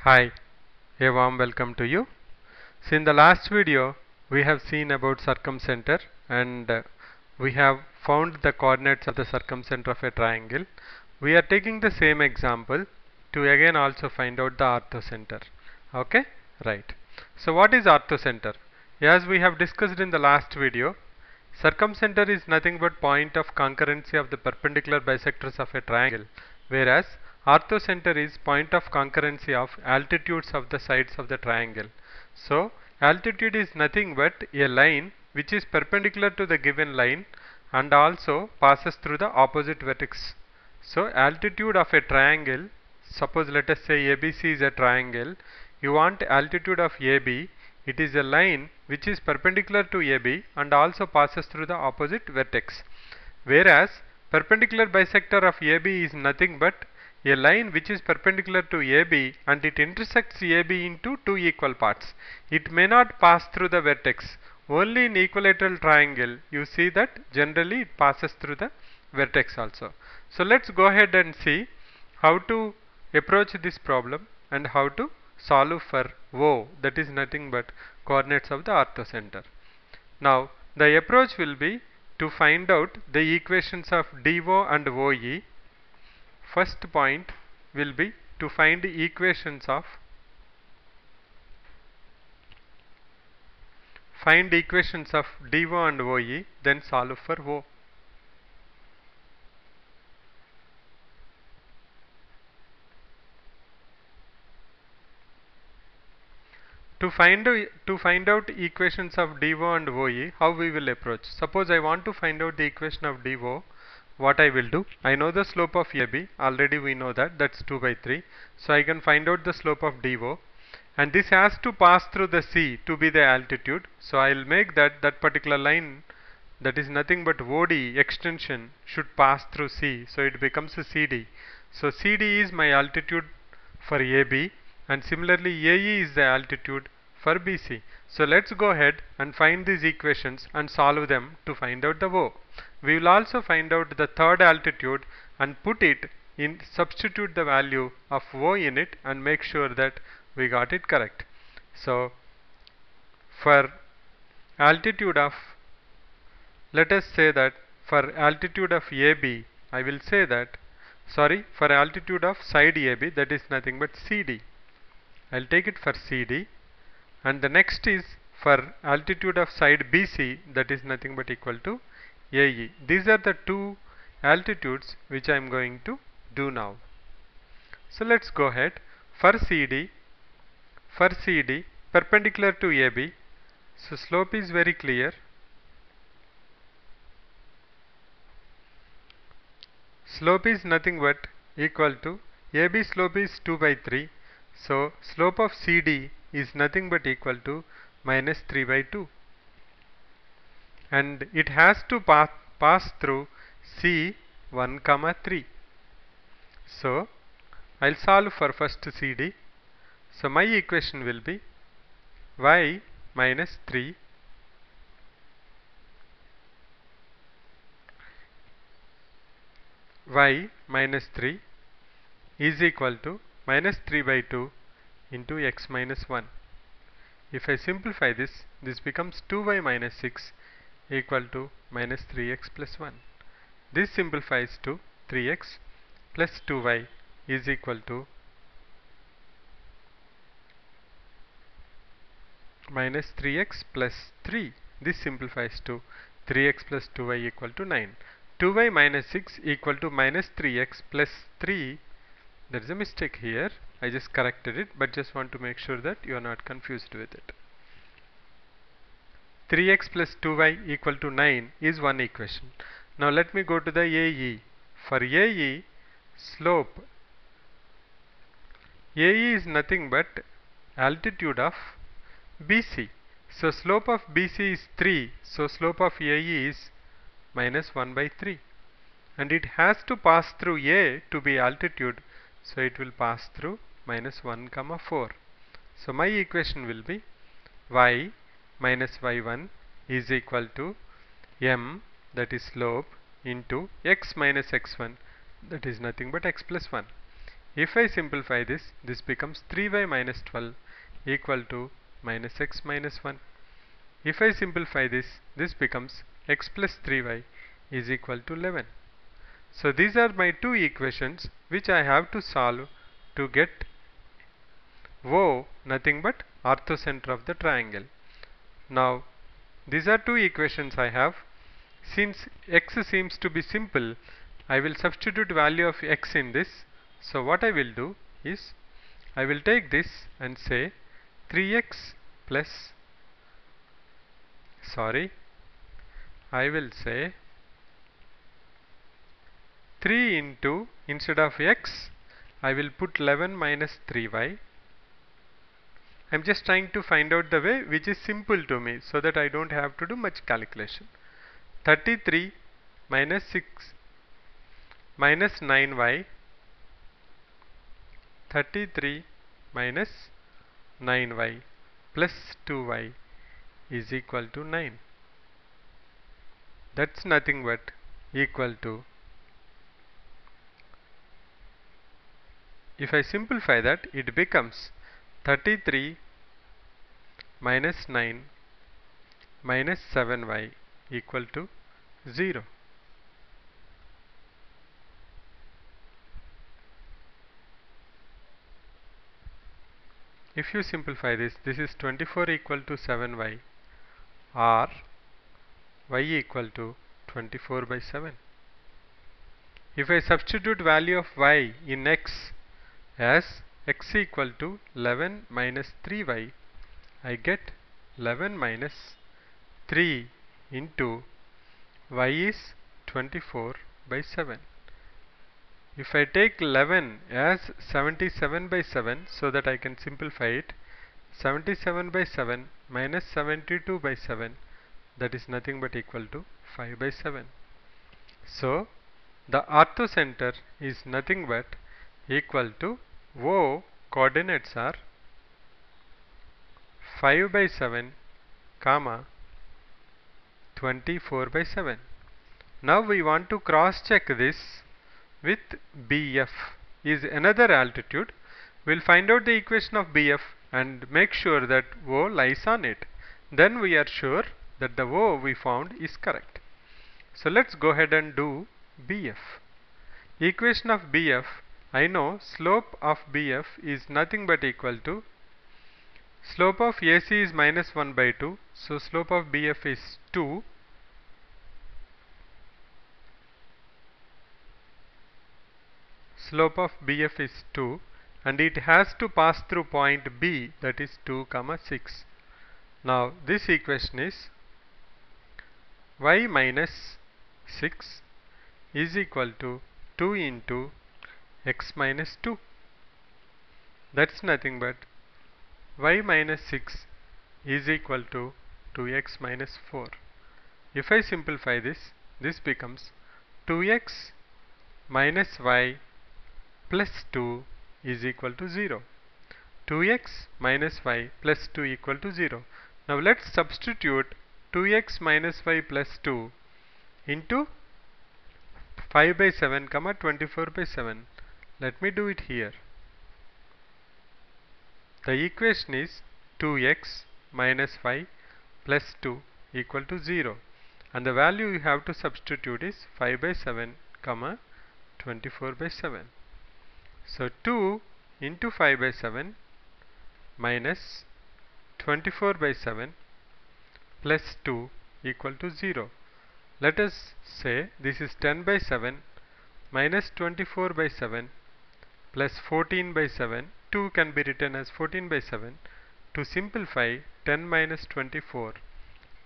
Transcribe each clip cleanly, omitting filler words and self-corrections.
Hi, a warm welcome to you. So in the last video we have seen about circumcenter and we have found the coordinates of the circumcenter of a triangle. We are taking the same example to again also find out the orthocenter. Okay, right. So what is orthocenter? As we have discussed in the last video, circumcenter is nothing but point of concurrency of the perpendicular bisectors of a triangle, whereas orthocenter is point of concurrency of altitudes of the sides of the triangle. So altitude is nothing but a line which is perpendicular to the given line and also passes through the opposite vertex. So altitude of a triangle, suppose let us say ABC is a triangle, you want altitude of AB, it is a line which is perpendicular to AB and also passes through the opposite vertex. Whereas perpendicular bisector of AB is nothing but a line which is perpendicular to AB and it intersects AB into two equal parts. It may not pass through the vertex. Only in equilateral triangle you see that generally it passes through the vertex also. So let's go ahead and see how to approach this problem and how to solve for O, that is nothing but coordinates of the orthocenter. Now the approach will be to find out the equations of DO and OE. First point will be to find the equations of DO and OE, then solve for O. To find out equations of DO and OE, how we will approach? Suppose I want to find out the equation of DO, what I will do? I know the slope of AB, already we know that, that's 2 by 3. So I can find out the slope of DO. And this has to pass through the C to be the altitude. So I will make that particular line, that is nothing but OD extension, should pass through C. So it becomes a CD. So CD is my altitude for AB and similarly AE is the altitude for BC. So let's go ahead and find these equations and solve them to find out the O. We will also find out the third altitude and put it in, substitute the value of O in it and make sure that we got it correct. So for altitude of, let us say that for altitude of AB, I will say that, sorry, for altitude of side AB, that is nothing but CD. I'll take it for CD, and the next is for altitude of side BC, that is nothing but equal to AE. These are the two altitudes which I am going to do now. So let's go ahead. For CD perpendicular to AB, so slope is very clear. Slope is nothing but equal to, AB slope is 2 by 3. So slope of CD is nothing but equal to minus 3 by 2. And it has to pass through C 1, 3. So I'll solve for first CD. So my equation will be y minus 3 is equal to minus 3 by 2 into x minus 1. If I simplify this, this becomes 2y minus 6 equal to minus 3x plus 1. This simplifies to 3x plus 2y is equal to minus 3x plus 3. This simplifies to 3x plus 2y equal to 9. 2y minus 6 equal to minus 3x plus 3. There is a mistake here. I just corrected it, but just want to make sure that you are not confused with it. 3x plus 2y equal to 9 is one equation. Now let me go to the AE. For AE, slope AE is nothing but altitude of BC. So slope of BC is 3. So slope of AE is minus 1 by 3. And it has to pass through A to be altitude. So it will pass through minus 1, 4. So my equation will be y minus y1 is equal to m, that is slope, into x minus x1, that is nothing but x plus 1. If I simplify this, this becomes 3y minus 12 equal to minus x minus 1. If I simplify this, this becomes x plus 3y is equal to 11. So these are my two equations which I have to solve to get O, nothing but orthocenter of the triangle. Now these are two equations I have. Since x seems to be simple, I will substitute value of x in this. So what I will do is, I will take this and say 3x plus, I will say 3 into, instead of x, I will put 11 minus 3y. I am just trying to find out the way which is simple to me so that I don't have to do much calculation. 33 minus 6 minus 9y, 33 minus 9y plus 2y is equal to 9. That's nothing but equal to, if I simplify that, it becomes 33 minus 9 minus 7y equal to 0. If you simplify this, this is 24 equal to 7y, or y equal to 24 by 7. If I substitute value of y in x as x equal to 11 minus 3y, I get 11 minus 3 into y is 24 by 7. If I take 11 as 77 by 7, so that I can simplify it, 77 by 7 minus 72 by 7, that is nothing but equal to 5 by 7. So the orthocenter is nothing but equal to, O coordinates are 5 by 7 comma 24 by 7. Now we want to cross check this with BF is another altitude. We'll find out the equation of BF and make sure that O lies on it. Then we are sure that the O we found is correct. So let's go ahead and do BF. Equation of BF, I know slope of BF is nothing but equal to, slope of AC is minus 1 by 2, so slope of BF is 2. Slope of BF is 2 and it has to pass through point B, that is 2, 6. Now this equation is y minus 6 is equal to 2 into x minus 2. That's nothing but y minus 6 is equal to 2x minus 4. If I simplify this, this becomes 2x minus y plus 2 is equal to 0. 2x minus y plus 2 equal to 0. Now let's substitute 2x minus y plus 2 into 5 by 7 comma 24 by 7. Let me do it here. The equation is 2x minus y plus 2 equal to 0, and the value you have to substitute is 5 by 7 comma 24 by 7. So 2 into 5 by 7 minus 24 by 7 plus 2 equal to 0. Let us say this is 10 by 7 minus 24 by 7 plus 14 by 7. 2 can be written as 14 by 7. To simplify, 10 minus 24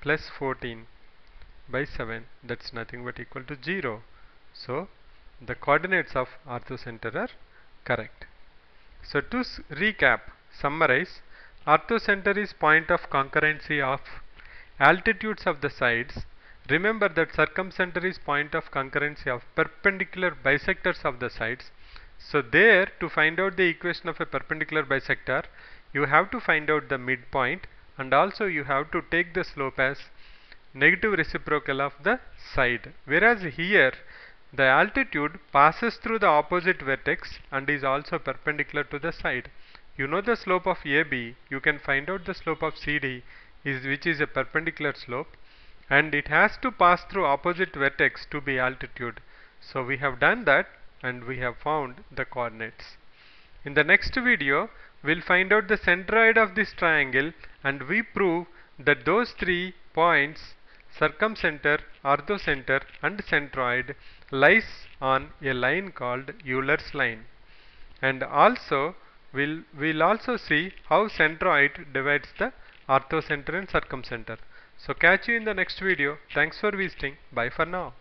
plus 14 by 7, that's nothing but equal to 0. So the coordinates of orthocenter are correct. So to recap, summarize, orthocenter is point of concurrency of altitudes of the sides. Remember that circumcenter is point of concurrency of perpendicular bisectors of the sides. So there, to find out the equation of a perpendicular bisector, you have to find out the midpoint, and also you have to take the slope as negative reciprocal of the side. Whereas here The altitude passes through the opposite vertex and is also perpendicular to the side. You know the slope of AB, you can find out the slope of CD, which is a perpendicular slope, and it has to pass through opposite vertex to be altitude. So we have done that and we have found the coordinates. In the next video, we'll find out the centroid of this triangle and we prove that those 3 points, circumcenter, orthocenter and centroid, lies on a line called Euler's line. And also we'll also see how centroid divides the orthocenter and circumcenter. So catch you in the next video. Thanks for visiting. Bye for now.